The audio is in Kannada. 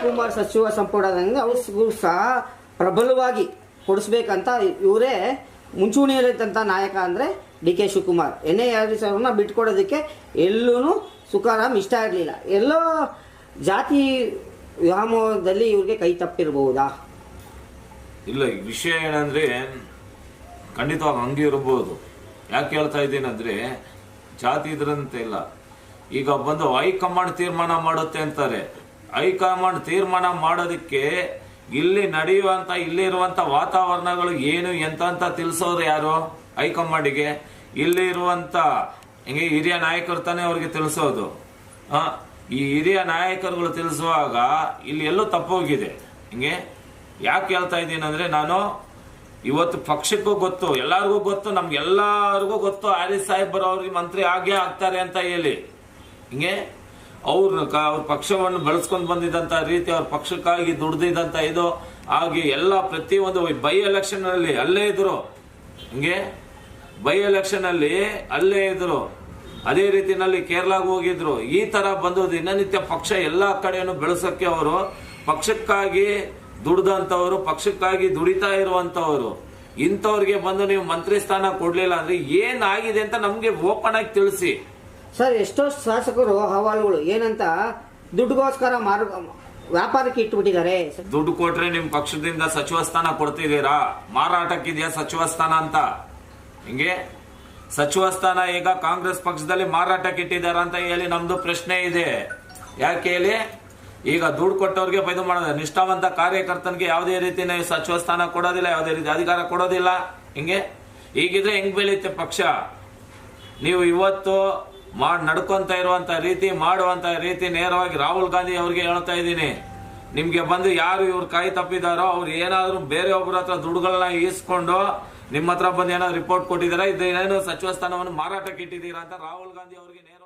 ಶಿವಕುಮಾರ್ ಸಚಿವ ಸಂಪುಟದಂಗೆ ಅವ್ರಿಗೂ ಸಹ ಪ್ರಬಲವಾಗಿ ಕೊಡಿಸ್ಬೇಕಂತ ಇವರೇ ಮುಂಚೂಣಿಯಲ್ಲಿದ್ದಂಥ ನಾಯಕ ಅಂದರೆ ಡಿ ಕೆ ಶಿವಕುಮಾರ್. NA ಅವ್ರನ್ನ ಬಿಟ್ಕೊಡೋದಕ್ಕೆ ಎಲ್ಲೂ ಸುಖಾರಾಮ್ ಇಷ್ಟ ಇರಲಿಲ್ಲ. ಎಲ್ಲೋ ಜಾತಿ ವ್ಯಾಮೋಹದಲ್ಲಿ ಇವ್ರಿಗೆ ಕೈ ತಪ್ಪಿರ್ಬಹುದಾ? ಇಲ್ಲ, ಈ ವಿಷಯ ಏನಂದ್ರೆ ಖಂಡಿತವಾಗಿ ಹಂಗೆ ಇರ್ಬೋದು. ಯಾಕೆ ಹೇಳ್ತಾ ಇದ್ದೀನಿ ಅಂದ್ರೆ, ಜಾತಿ ಇದ್ರಂತೆ ಇಲ್ಲ. ಈಗ ಬಂದು ಹೈಕಮಾಂಡ್ ತೀರ್ಮಾನ ಮಾಡುತ್ತೆ ಅಂತಾರೆ. ಹೈಕಮಾಂಡ್ ತೀರ್ಮಾನ ಮಾಡೋದಕ್ಕೆ ಇಲ್ಲಿ ನಡೆಯುವಂತ ಇಲ್ಲಿರುವಂತ ವಾತಾವರಣಗಳು ಏನು ಎಂತ ಅಂತ ತಿಳಿಸೋರು ಯಾರು? ಹೈಕಮಾಂಡಿಗೆ ಇಲ್ಲಿ ಇರುವಂತ ಹಿಂಗೆ ಹಿರಿಯ ನಾಯಕರು ತಾನೇ ಅವ್ರಿಗೆ ತಿಳಿಸೋದು. ಈ ಹಿರಿಯ ನಾಯಕರುಗಳು ತಿಳಿಸುವಾಗ ಇಲ್ಲಿ ಎಲ್ಲೋ ತಪ್ಪೋಗಿದೆ. ಹಿಂಗೆ ಯಾಕೆ ಹೇಳ್ತಾ ಇದ್ದೀನಿ ಅಂದ್ರೆ, ನಾನು ಇವತ್ತು ಪಕ್ಷಕ್ಕೂ ಗೊತ್ತು, ಎಲ್ಲರಿಗೂ ಗೊತ್ತು, ನಮ್ಗೆಲ್ಲರಿಗೂ ಗೊತ್ತು ಆರಿಸ್ ಸಾಹೇಬರ್ ಅವ್ರಿಗೆ ಮಂತ್ರಿ ಆಗೇ ಆಗ್ತಾರೆ ಅಂತ ಹೇಳಿ. ಹಿಂಗೆ ಅವ್ರ ಪಕ್ಷವನ್ನು ಬೆಳೆಸ್ಕೊಂಡು ಬಂದಿದ್ದಂತ ರೀತಿ, ಅವ್ರ ಪಕ್ಷಕ್ಕಾಗಿ ದುಡ್ದಿದ್ದಂತ ಇದು ಆಗಿ ಎಲ್ಲ ಪ್ರತಿಯೊಂದು ಬೈ ಎಲೆಕ್ಷನ್ ಅಲ್ಲಿ ಅಲ್ಲೇ ಇದ್ರು. ಹಿಂಗೆ ಬೈ ಎಲೆಕ್ಷನ್ ಅಲ್ಲಿ ಅಲ್ಲೇ ಇದ್ರು. ಅದೇ ರೀತಿನಲ್ಲಿ ಕೇರಳಾಗ ಹೋಗಿದ್ರು. ಈ ತರ ಬಂದು ದಿನನಿತ್ಯ ಪಕ್ಷ ಎಲ್ಲಾ ಕಡೆಯನ್ನು ಬೆಳೆಸಕ್ಕೆ ಅವರು ಪಕ್ಷಕ್ಕಾಗಿ ದುಡ್ದಂತವ್ರು, ಪಕ್ಷಕ್ಕಾಗಿ ದುಡಿತಾ ಇರುವಂತವ್ರು. ಇಂಥವ್ರಿಗೆ ಬಂದು ನೀವು ಮಂತ್ರಿ ಸ್ಥಾನ ಕೊಡ್ಲಿಲ್ಲ ಅಂದ್ರೆ ಏನಾಗಿದೆ ಅಂತ ನಮ್ಗೆ ಓಪನ್ ಆಗಿ ತಿಳಿಸಿ. ಸರ್, ಎಷ್ಟೋ ಶಾಸಕರು ಹವಾಲುಗಳು ಏನಂತ ದುಡ್ಡುಗೋಸ್ಕರ ವ್ಯಾಪಾರಕ್ಕೆ ಇಟ್ಬಿಟ್ಟಿದ್ದಾರೆ. ದುಡ್ಡು ಕೊಟ್ರೆ ನಿಮ್ ಪಕ್ಷದಿಂದ ಸಚಿವ ಸ್ಥಾನ ಕೊಡ್ತಿದ್ದೀರಾ? ಮಾರಾಟಕ್ಕಿದೆಯಾ ಸಚಿವ ಸ್ಥಾನ ಅಂತ? ಹಿಂಗೆ ಸಚಿವ ಸ್ಥಾನ ಈಗ ಕಾಂಗ್ರೆಸ್ ಪಕ್ಷದಲ್ಲಿ ಮಾರಾಟಕ್ಕೆ ಇಟ್ಟಿದಾರ ಅಂತ ಹೇಳಿ ನಮ್ದು ಪ್ರಶ್ನೆ ಇದೆ. ಯಾಕೆ ಹೇಳಿ? ಈಗ ದುಡ್ಡು ಕೊಟ್ಟವ್ರಿಗೆ ಇದು ಮಾಡೋದು, ನಿಷ್ಠಾವಂತ ಕಾರ್ಯಕರ್ತನಿಗೆ ಯಾವುದೇ ರೀತಿ ಸಚಿವ ಸ್ಥಾನ ಕೊಡೋದಿಲ್ಲ, ಯಾವುದೇ ರೀತಿ ಅಧಿಕಾರ ಕೊಡೋದಿಲ್ಲ. ಹಿಂಗೆ ಹೀಗಿದ್ರೆ ಹೆಂಗ್ ಬೆಳೀತೆ ಪಕ್ಷ? ನೀವು ಇವತ್ತು ನಡ್ಕೊಂತ ಇರುವಂತ ರೀತಿ, ಮಾಡುವಂತ ರೀತಿ ನೇರವಾಗಿ ರಾಹುಲ್ ಗಾಂಧಿ ಅವ್ರಿಗೆ ಹೇಳ್ತಾ ಇದ್ದೀನಿ. ನಿಮ್ಗೆ ಬಂದು ಯಾರು ಇವ್ರು ಕೈ ತಪ್ಪಿದಾರೋ ಅವ್ರು ಏನಾದ್ರು ಬೇರೆ ಒಬ್ಬರ ಹತ್ರ ದುಡ್ಡುಗಳನ್ನ ಈಸ್ಕೊಂಡು ನಿಮ್ಮ ಹತ್ರ ಬಂದು ಏನಾದ್ರು ರಿಪೋರ್ಟ್ ಕೊಟ್ಟಿದಾರ, ಇದೇನು ಸಚಿವ ಸ್ಥಾನವನ್ನು ಮಾರಾಟಕ್ಕೆ ಇಟ್ಟಿದ್ದೀರಾ ಅಂತ ರಾಹುಲ್ ಗಾಂಧಿ ಅವ್ರಿಗೆ ನೇರ